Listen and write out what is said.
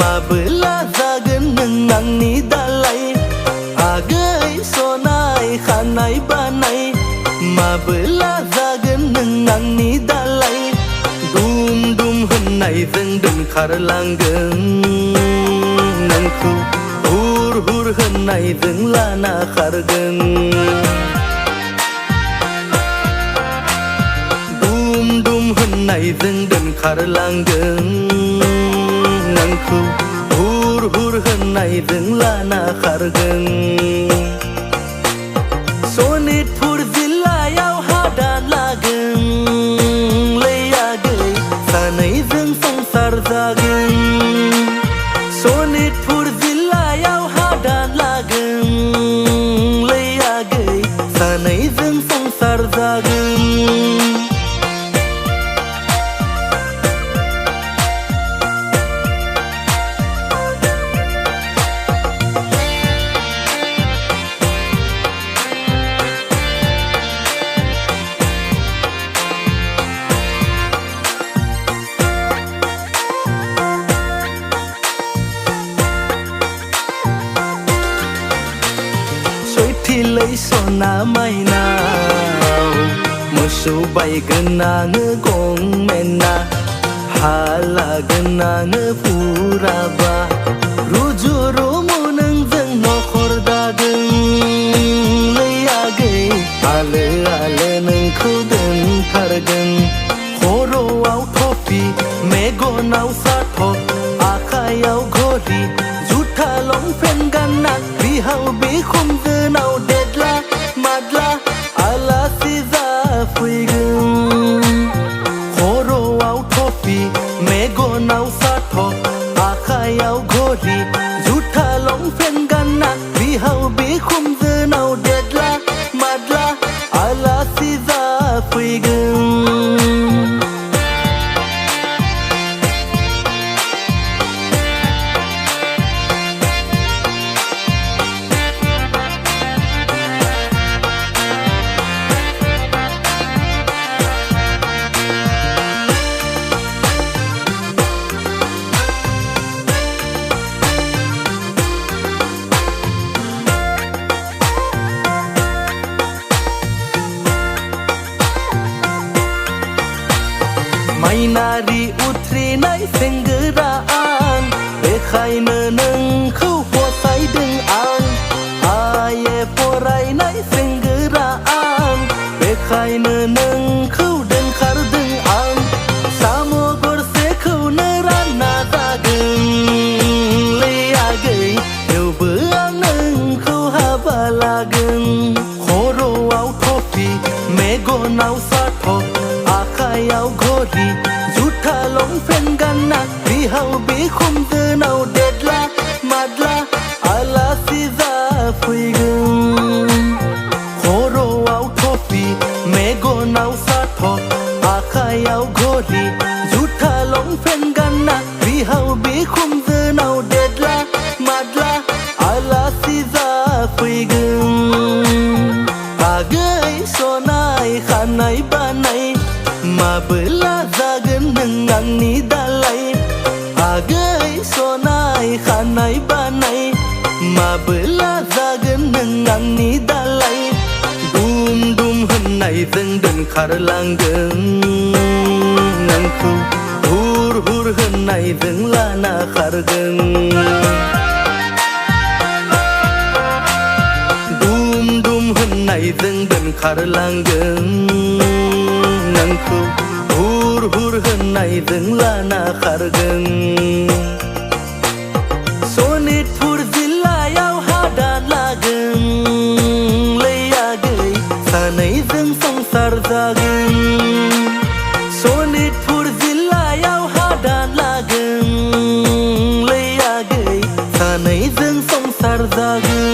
माबोला जागोन नों आंनि दालाय आगै सनाय खानाय बानाय माबोला जागोन नों आंनि दालाय दुम दुम होननायजों दोनखारलांगोन नोंखौ हुर हुर होननायजों लाना खारगोन दुम दुम होननायजों दोनखारलांगोन नोंखौ हुर हुर होननायजों लाना खारगोन सनितपुर जिल्लायाव हादान लागोन लै आगै सानैजों संसार जागोन सनितपुर जिल्लायाव हादान लागोन लै आगै सानैजों संसार जागोन लै सना माइनाव मोसौ बायगोन आङो गंमेना हा लागोन आङो फुराबा रुजु रुमु नोंजों नखर दागोन लै आगै आलो आलो नोंखौ दोनथारगोन खर'आव थफि मेगनाव साथब आखायाव घरि जुथा लंपेन्ट गानना बिहाव बिखुनजोनाव देदला मादला आलासि जाफैगोन खर'आव थफि मेगनाव साथब आखायाव घरि जुथा लंपेन्ट गानना बिहाव बिखुनजोनाव देदला मादला आलासि जाफैगोन माइनारि उथ्रिनाय सेंग्रा आं बेखायनो नोंखौ फसायदों आं आइए फरायनाय सेंग्रा आं बेखायनो नोंखौ दोनखारदों आं साम' गरसेखौनो रानना जागोन लै आगै थेवबो आं नोंखौ हाबा लागोन खर'आव थफि मेगनाव साथब आखायाव घरि जुथा लंपेन्ट गानना बिहाव बिखुनजोनाव देदला मादला आलासि जाफैगोन खर'आव थफि मेगनाव साथब आखायाव घरि जुथा लंपेन्ट गानना बिहाव बिखुनजोनाव देदला मादला आलासि जाफैगोन आगै सनाय खानाय बानाय माबोला जागोन नों आंनि दालाय आगै सनाय खानाय बानाय माबोला जागोन नों आंनि दालाय दुम दुम होननायजों दोनखारलांगोन नोंखौ हुर हुर होननायजों लाना खारगोन दुम दुम होननायजों दोनखारलांगोन नोंखौ हुर हुर होननायजों लाना खारगोन सनितपुर जिल्लायाव हादान लागोन लै आगै सानैजों संसार जागोन सनितपुर जिल्लायाव हादान लागोन लै आगै सानैजों संसार जागोन